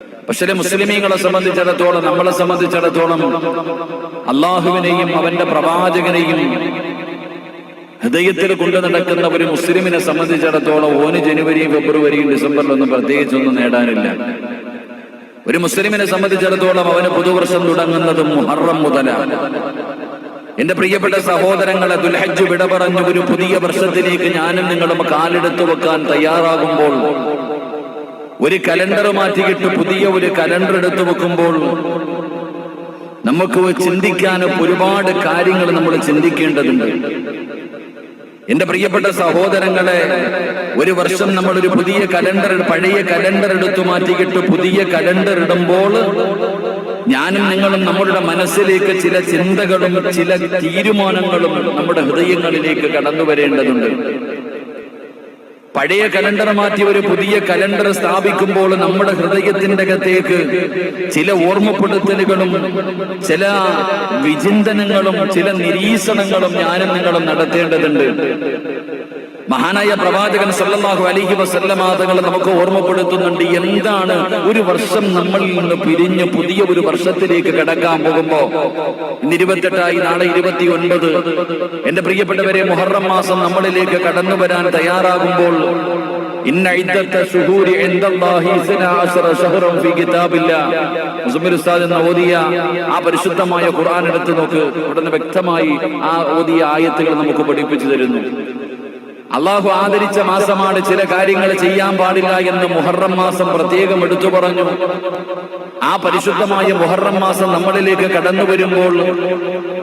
പക്ഷേ മുസ്ലിമീങ്ങളെ സംബന്ധിച്ചിടത്തോളം, നമ്മളെ സംബന്ധിച്ചിടത്തോളം അള്ളാഹുവിനെയും അവന്റെ പ്രവാചകനെയും ഹൃദയത്തിൽ കൊണ്ടു നടക്കുന്ന ഒരു മുസ്ലിമിനെ സംബന്ധിച്ചിടത്തോളം ഓന് ജനുവരിയും ഫെബ്രുവരിയും ഡിസംബറിലൊന്നും പ്രത്യേകിച്ചൊന്നും നേടാനില്ല. ഒരു മുസ്ലിമിനെ സംബന്ധിച്ചിടത്തോളം അവന് പുതുവർഷം തുടങ്ങുന്നതും മുഹറം മുതലാണ്. എന്റെ പ്രിയപ്പെട്ട സഹോദരങ്ങളെ, ദുൽഹജ്ജ് വിട പറഞ്ഞു ഒരു പുതിയ വർഷത്തിലേക്ക് ഞാനും നിങ്ങളും കാലെടുത്തു വെക്കാൻ തയ്യാറാകുമ്പോൾ, ഒരു കലണ്ടർ മാറ്റിയിട്ട് പുതിയ ഒരു കലണ്ടർ എടുത്തു വെക്കുമ്പോൾ നമുക്ക് ചിന്തിക്കാൻ ഒരുപാട് കാര്യങ്ങൾ നമ്മൾ ചിന്തിക്കേണ്ടതുണ്ട്. എന്റെ പ്രിയപ്പെട്ട സഹോദരങ്ങളെ, ഒരു വർഷം നമ്മളൊരു പുതിയ കലണ്ടർ, പഴയ കലണ്ടർ എടുത്തു മാറ്റിയിട്ട് പുതിയ കലണ്ടർ ഇടുമ്പോൾ ഞാനും നിങ്ങളും നമ്മളുടെ മനസ്സിലേക്ക് ചില ചിന്തകളും ചില തീരുമാനങ്ങളും നമ്മുടെ ഹൃദയങ്ങളിലേക്ക് കടന്നു വരേണ്ടതുണ്ട്. പഴയ കലണ്ടർ മാറ്റി ഒരു പുതിയ കലണ്ടർ സ്ഥാപിക്കുമ്പോൾ നമ്മുടെ ഹൃദയത്തിന്റെ അകത്തേക്ക് ചില ഓർമ്മപ്പെടുത്തലുകളും ചില വിചിന്തനങ്ങളും ചില നിരീക്ഷണങ്ങളും ഞാനും നിങ്ങളും നടത്തേണ്ടതുണ്ട്. മഹാനായ പ്രവാചകൻ സല്ലല്ലാഹു അലൈഹി വസല്ലമ തങ്ങൾ നമുക്ക് ഓർമ്മപ്പെടുത്തുന്നുണ്ട്, എന്താണ് ഒരു വർഷം നമ്മളിൽ നിന്ന് പിരിഞ്ഞ് പുതിയ ഒരു വർഷത്തിലേക്ക് കടക്കാൻ പോകുമ്പോ, ഇന്ന് 28, നാളെ 29. എന്റെ പ്രിയപ്പെട്ടവരെ, മുഹറം മാസം നമ്മളിലേക്ക് കടന്നു വരാൻ തയ്യാറാകുമ്പോൾ, ഇന്ന ഇദ്ദത്ത ശുഹൂരി ഇൻദല്ലാഹി 12 ശഹ്റൻ ഫീ കിതാബില്ലാഹ്, മുസമ്മിൽ ഉസ്താദ് എന്ന ഓതിയ ആ പരിശുദ്ധമായ ഖുർആൻ എടുത്തു നോക്ക്. ഉടനെ വ്യക്തമായി ആ ഓതിയ ആയത്തുകൾ നമുക്ക് പഠിപ്പിച്ചു തരുന്നു. അള്ളാഹു ആദരിച്ച മാസമാണ്, ചില കാര്യങ്ങൾ ചെയ്യാൻ പാടില്ല എന്ന് മുഹറം മാസം പ്രത്യേകം എടുത്തു പറഞ്ഞു. ആ പരിശുദ്ധമായ മുഹറം മാസം നമ്മളിലേക്ക് കടന്നു വരുമ്പോൾ,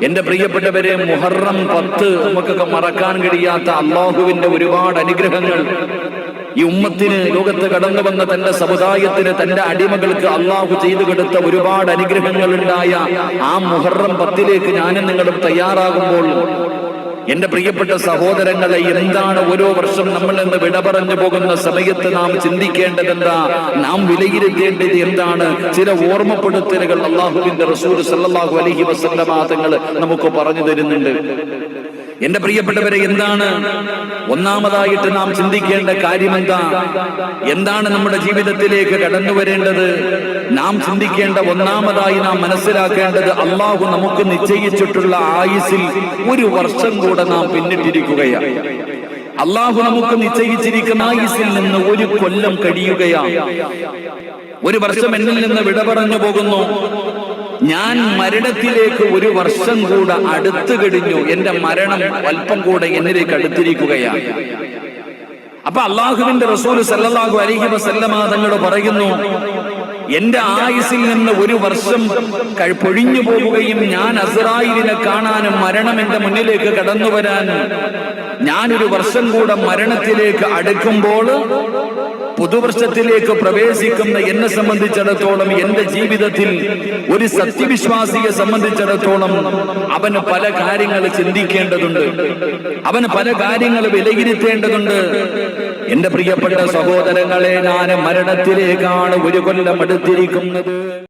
എന്റെ പ്രിയപ്പെട്ടവരെ, മുഹറം 10 നമുക്കൊക്കെ മറക്കാൻ കഴിയാത്ത അള്ളാഹുവിന്റെ ഒരുപാട് അനുഗ്രഹങ്ങൾ ഈ ഉമ്മത്തിന്, ലോകത്ത് കടന്നു വന്ന തന്റെ സമുദായത്തിന്, തന്റെ അടിമകൾക്ക് അള്ളാഹു ചെയ്തു കൊടുത്ത ഒരുപാട് അനുഗ്രഹങ്ങൾ ഉണ്ടായ ആ മുഹറം 10ലേക്ക് ഞാനും നിങ്ങളും തയ്യാറാകുമ്പോൾ, എന്റെ പ്രിയപ്പെട്ട സഹോദരങ്ങളെ, എന്താണ് ഓരോ വർഷം നമ്മൾ നിന്ന് വിട പറഞ്ഞു പോകുന്ന സമയത്ത് നാം ചിന്തിക്കേണ്ടതെന്താ, നാം വിലയിരുത്തേണ്ടത് എന്താണ്? ചില ഓർമ്മപ്പെടുത്തലുകൾ അള്ളാഹുവിന്റെ റസൂൽ സല്ലല്ലാഹു അലൈഹി വസല്ലമ തങ്ങൾ നമുക്ക് പറഞ്ഞു തരുന്നുണ്ട്. എന്റെ പ്രിയപ്പെട്ടവരെ, എന്താണ് ഒന്നാമതായിട്ട് നാം ചിന്തിക്കേണ്ട കാര്യം? എന്താണ് നമ്മുടെ ജീവിതത്തിലേക്ക് കടന്നു വരേണ്ടത്? നാം ചിന്തിക്കേണ്ട ഒന്നാമതായി നാം മനസ്സിലാക്കേണ്ടത്, അള്ളാഹു നമുക്ക് നിശ്ചയിച്ചിട്ടുള്ള ആയുസ്സിൽ ഒരു വർഷം കൂടെ നാം പിന്നിട്ടിരിക്കുകയാണ്. അള്ളാഹു നമുക്ക് നിശ്ചയിച്ചിരിക്കുന്ന ആയുസ്സിൽ നിന്ന് ഒരു കൊല്ലം കഴിയുകയാണ്. ഒരു വർഷം എന്നിൽ നിന്ന് വിട പറഞ്ഞു പോകുന്നു. ഞാൻ മരണത്തിലേക്ക് ഒരു വർഷം കൂടെ അടുത്തു കഴിഞ്ഞു. എന്റെ മരണം അല്പം കൂടെ എന്നിലേക്ക് അടുത്തിരിക്കുകയാണ്. അപ്പൊ അള്ളാഹുവിന്റെ റസൂൽ സല്ലല്ലാഹു അലൈഹി വസല്ലമ തങ്ങൾ പറയുന്നു, എന്റെ ആയുസ്സിൽ നിന്ന് ഒരു വർഷം പൊഴിഞ്ഞു പോകുകയും ഞാൻ അസ്രായിലിനെ കാണാനും മരണം എന്റെ മുന്നിലേക്ക് കടന്നു വരാൻ ഞാനൊരു വർഷം കൂടെ മരണത്തിലേക്ക് അടുക്കുമ്പോൾ, പുതുവർഷത്തിലേക്ക് പ്രവേശിക്കുന്ന എന്നെ സംബന്ധിച്ചിടത്തോളം, എന്റെ ജീവിതത്തിൽ ഒരു സത്യവിശ്വാസിയെ സംബന്ധിച്ചിടത്തോളം അവന് പല കാര്യങ്ങൾ ചിന്തിക്കേണ്ടതുണ്ട്, അവന് പല കാര്യങ്ങൾ വിലയിരുത്തേണ്ടതുണ്ട്. എന്റെ പ്രിയപ്പെട്ട സഹോദരങ്ങളെ, ഞാൻ മരണത്തിലേക്കാണ് ഒരു കൊല്ലം അടുത്തിരിക്കുന്നത്.